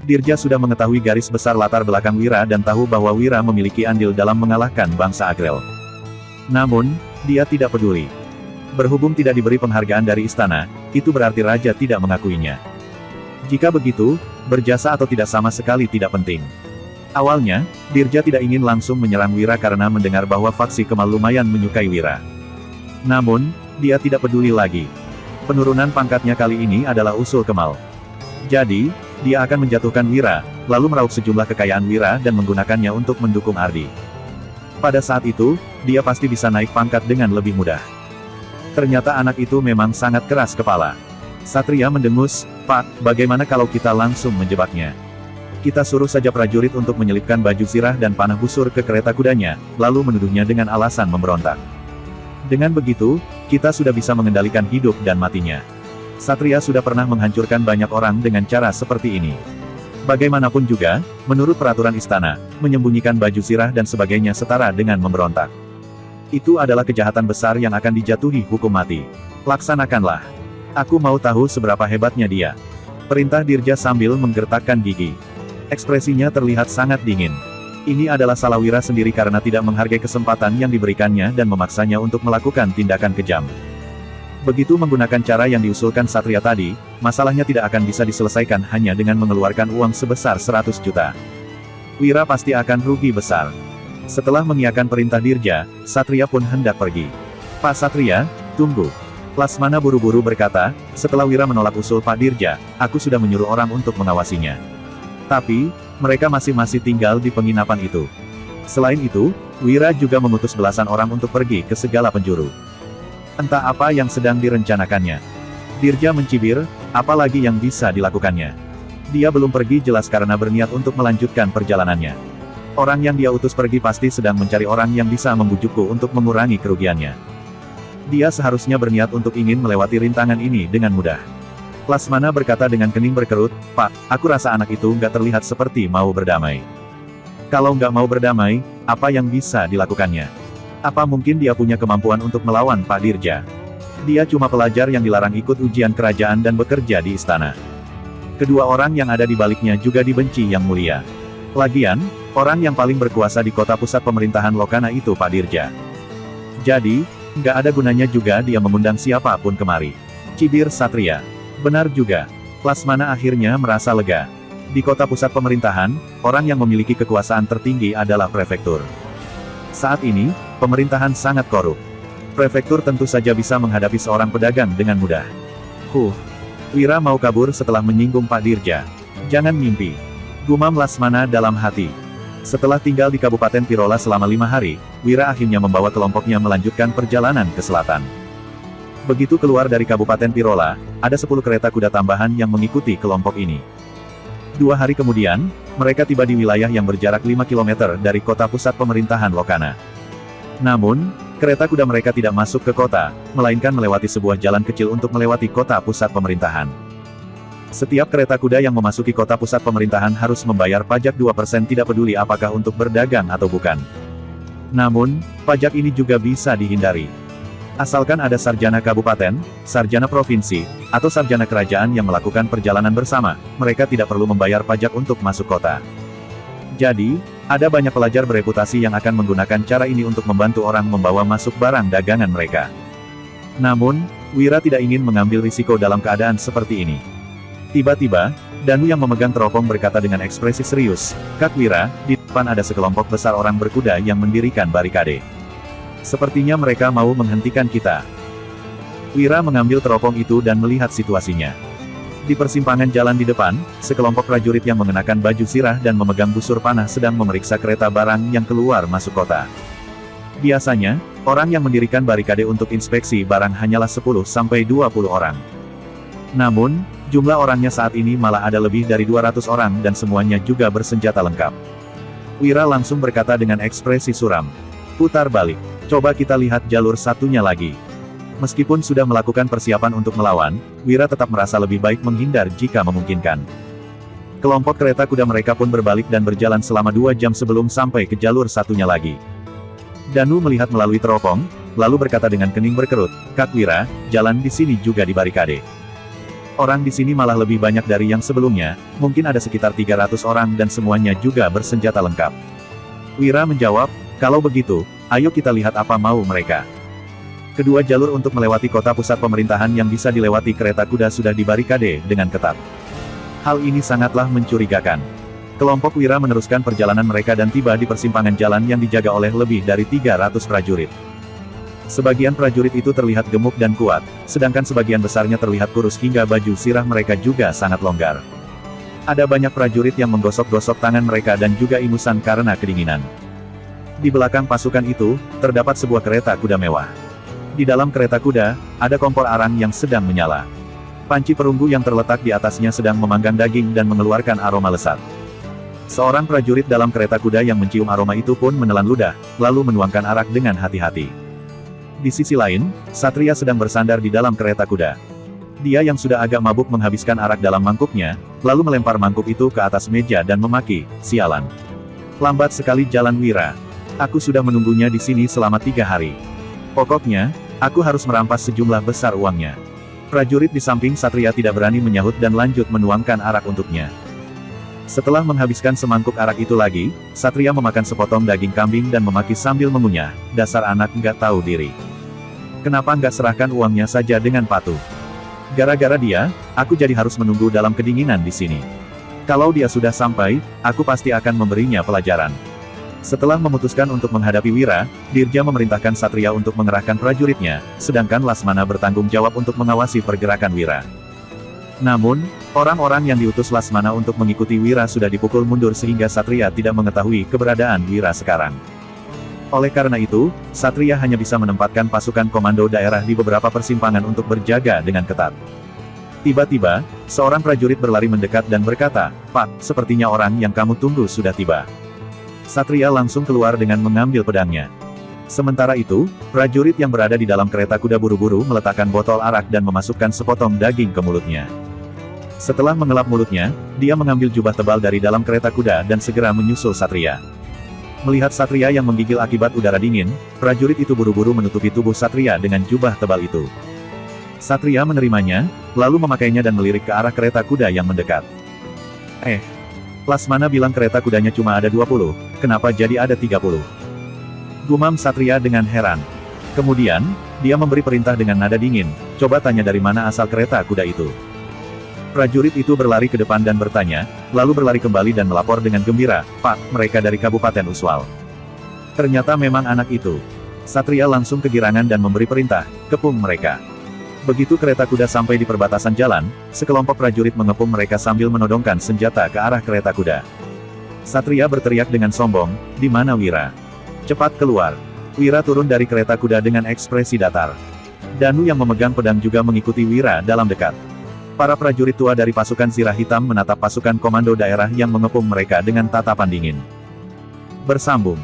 Dirja sudah mengetahui garis besar latar belakang Wira dan tahu bahwa Wira memiliki andil dalam mengalahkan bangsa Agrel. Namun, dia tidak peduli. Berhubung tidak diberi penghargaan dari istana, itu berarti raja tidak mengakuinya. Jika begitu, berjasa atau tidak sama sekali tidak penting. Awalnya, Dirja tidak ingin langsung menyerang Wira karena mendengar bahwa faksi Kemal lumayan menyukai Wira. Namun, dia tidak peduli lagi. Penurunan pangkatnya kali ini adalah usul Kemal. Jadi, dia akan menjatuhkan Wira, lalu meraup sejumlah kekayaan Wira dan menggunakannya untuk mendukung Ardi. Pada saat itu, dia pasti bisa naik pangkat dengan lebih mudah. Ternyata anak itu memang sangat keras kepala. Satria mendengus, "Pak, bagaimana kalau kita langsung menjebaknya? Kita suruh saja prajurit untuk menyelipkan baju zirah dan panah busur ke kereta kudanya, lalu menuduhnya dengan alasan memberontak. Dengan begitu, kita sudah bisa mengendalikan hidup dan matinya. Satria sudah pernah menghancurkan banyak orang dengan cara seperti ini. Bagaimanapun juga, menurut peraturan istana, menyembunyikan baju zirah dan sebagainya setara dengan memberontak. Itu adalah kejahatan besar yang akan dijatuhi hukum mati. Laksanakanlah. Aku mau tahu seberapa hebatnya dia." Perintah Dirja sambil menggertakkan gigi. Ekspresinya terlihat sangat dingin. Ini adalah salah Wira sendiri karena tidak menghargai kesempatan yang diberikannya dan memaksanya untuk melakukan tindakan kejam. Begitu menggunakan cara yang diusulkan Satria tadi, masalahnya tidak akan bisa diselesaikan hanya dengan mengeluarkan uang sebesar 100 juta. Wira pasti akan rugi besar. Setelah mengiyakan perintah Dirja, Satria pun hendak pergi. "Pak Satria, tunggu." Lasmana buru-buru berkata, "Setelah Wira menolak usul Pak Dirja, aku sudah menyuruh orang untuk mengawasinya. Tapi, mereka masih tinggal di penginapan itu. Selain itu, Wira juga mengutus belasan orang untuk pergi ke segala penjuru. Entah apa yang sedang direncanakannya." Dirja mencibir, apa lagi yang bisa dilakukannya? Dia belum pergi jelas karena berniat untuk melanjutkan perjalanannya. Orang yang dia utus pergi pasti sedang mencari orang yang bisa membujukku untuk mengurangi kerugiannya. Dia seharusnya berniat untuk ingin melewati rintangan ini dengan mudah. Lasmana berkata dengan kening berkerut, "Pak, aku rasa anak itu nggak terlihat seperti mau berdamai. Kalau nggak mau berdamai, apa yang bisa dilakukannya? Apa mungkin dia punya kemampuan untuk melawan Pak Dirja? Dia cuma pelajar yang dilarang ikut ujian kerajaan dan bekerja di istana. Kedua orang yang ada di baliknya juga dibenci Yang Mulia. Lagian, orang yang paling berkuasa di kota pusat pemerintahan Lokana itu Pak Dirja. Jadi, nggak ada gunanya juga dia mengundang siapapun kemari." Cibir Satria. "Benar juga." Lasmana akhirnya merasa lega. Di kota pusat pemerintahan, orang yang memiliki kekuasaan tertinggi adalah prefektur. Saat ini, pemerintahan sangat korup. Prefektur tentu saja bisa menghadapi seorang pedagang dengan mudah. Wira mau kabur setelah menyinggung Pak Dirja. "Jangan mimpi," gumam Lasmana dalam hati. Setelah tinggal di Kabupaten Pirola selama 5 hari, Wira akhirnya membawa kelompoknya melanjutkan perjalanan ke selatan. Begitu keluar dari Kabupaten Pirola, ada 10 kereta kuda tambahan yang mengikuti kelompok ini. 2 hari kemudian, mereka tiba di wilayah yang berjarak 5 km dari kota pusat pemerintahan Lokana. Namun, kereta kuda mereka tidak masuk ke kota, melainkan melewati sebuah jalan kecil untuk melewati kota pusat pemerintahan. Setiap kereta kuda yang memasuki kota pusat pemerintahan harus membayar pajak 2% tidak peduli apakah untuk berdagang atau bukan. Namun, pajak ini juga bisa dihindari. Asalkan ada sarjana kabupaten, sarjana provinsi, atau sarjana kerajaan yang melakukan perjalanan bersama, mereka tidak perlu membayar pajak untuk masuk kota. Jadi, ada banyak pelajar bereputasi yang akan menggunakan cara ini untuk membantu orang membawa masuk barang dagangan mereka. Namun, Wira tidak ingin mengambil risiko dalam keadaan seperti ini. Tiba-tiba, Danu yang memegang teropong berkata dengan ekspresi serius, "Kak Wira, di depan ada sekelompok besar orang berkuda yang mendirikan barikade. Sepertinya mereka mau menghentikan kita." Wira mengambil teropong itu dan melihat situasinya. Di persimpangan jalan di depan, sekelompok prajurit yang mengenakan baju zirah dan memegang busur panah sedang memeriksa kereta barang yang keluar masuk kota. Biasanya, orang yang mendirikan barikade untuk inspeksi barang hanyalah 10-20 orang. Namun, jumlah orangnya saat ini malah ada lebih dari 200 orang dan semuanya juga bersenjata lengkap. Wira langsung berkata dengan ekspresi suram, "Putar balik. Coba kita lihat jalur satunya lagi." Meskipun sudah melakukan persiapan untuk melawan, Wira tetap merasa lebih baik menghindar jika memungkinkan. Kelompok kereta kuda mereka pun berbalik dan berjalan selama 2 jam sebelum sampai ke jalur satunya lagi. Danu melihat melalui teropong, lalu berkata dengan kening berkerut, "Kak Wira, jalan di sini juga dibarikade." Orang di sini malah lebih banyak dari yang sebelumnya, mungkin ada sekitar 300 orang dan semuanya juga bersenjata lengkap. Wira menjawab, kalau begitu, ayo kita lihat apa mau mereka. Kedua jalur untuk melewati kota pusat pemerintahan yang bisa dilewati kereta kuda sudah dibarikade dengan ketat. Hal ini sangatlah mencurigakan. Kelompok Wira meneruskan perjalanan mereka dan tiba di persimpangan jalan yang dijaga oleh lebih dari 300 prajurit. Sebagian prajurit itu terlihat gemuk dan kuat, sedangkan sebagian besarnya terlihat kurus hingga baju sirah mereka juga sangat longgar. Ada banyak prajurit yang menggosok-gosok tangan mereka dan juga ingusan karena kedinginan. Di belakang pasukan itu, terdapat sebuah kereta kuda mewah. Di dalam kereta kuda, ada kompor arang yang sedang menyala. Panci perunggu yang terletak di atasnya sedang memanggang daging dan mengeluarkan aroma lesat. Seorang prajurit dalam kereta kuda yang mencium aroma itu pun menelan ludah, lalu menuangkan arak dengan hati-hati. Di sisi lain, Satria sedang bersandar di dalam kereta kuda. Dia yang sudah agak mabuk menghabiskan arak dalam mangkuknya, lalu melempar mangkuk itu ke atas meja dan memaki, sialan. Lambat sekali jalan Wira. Aku sudah menunggunya di sini selama 3 hari. Pokoknya, aku harus merampas sejumlah besar uangnya. Prajurit di samping Satria tidak berani menyahut dan lanjut menuangkan arak untuknya. Setelah menghabiskan semangkuk arak itu lagi, Satria memakan sepotong daging kambing dan memaki sambil mengunyah, dasar anak nggak tahu diri. Kenapa nggak serahkan uangnya saja dengan patuh? Gara-gara dia, aku jadi harus menunggu dalam kedinginan di sini. Kalau dia sudah sampai, aku pasti akan memberinya pelajaran. Setelah memutuskan untuk menghadapi Wira, Dirja memerintahkan Satria untuk mengerahkan prajuritnya, sedangkan Lasmana bertanggung jawab untuk mengawasi pergerakan Wira. Namun, orang-orang yang diutus Lasmana untuk mengikuti Wira sudah dipukul mundur sehingga Satria tidak mengetahui keberadaan Wira sekarang. Oleh karena itu, Satria hanya bisa menempatkan pasukan komando daerah di beberapa persimpangan untuk berjaga dengan ketat. Tiba-tiba, seorang prajurit berlari mendekat dan berkata, "Pak, sepertinya orang yang kamu tunggu sudah tiba." Satria langsung keluar dengan mengambil pedangnya. Sementara itu, prajurit yang berada di dalam kereta kuda buru-buru meletakkan botol arak dan memasukkan sepotong daging ke mulutnya. Setelah mengelap mulutnya, dia mengambil jubah tebal dari dalam kereta kuda dan segera menyusul Satria. Melihat Satria yang menggigil akibat udara dingin, prajurit itu buru-buru menutupi tubuh Satria dengan jubah tebal itu. Satria menerimanya, lalu memakainya dan melirik ke arah kereta kuda yang mendekat. Lasmana bilang kereta kudanya cuma ada 20, kenapa jadi ada 30? Gumam Satria dengan heran. Kemudian, dia memberi perintah dengan nada dingin, coba tanya dari mana asal kereta kuda itu. Prajurit itu berlari ke depan dan bertanya, lalu berlari kembali dan melapor dengan gembira, "Pak, mereka dari Kabupaten Uswal." Ternyata memang anak itu. Satria langsung kegirangan dan memberi perintah, "Kepung mereka." Begitu kereta kuda sampai di perbatasan jalan, sekelompok prajurit mengepung mereka sambil menodongkan senjata ke arah kereta kuda. Satria berteriak dengan sombong, "Di mana Wira? Cepat keluar!" Wira turun dari kereta kuda dengan ekspresi datar. Danu yang memegang pedang juga mengikuti Wira dalam dekat. Para prajurit tua dari pasukan Zirah Hitam menatap pasukan komando daerah yang mengepung mereka dengan tatapan dingin. Bersambung.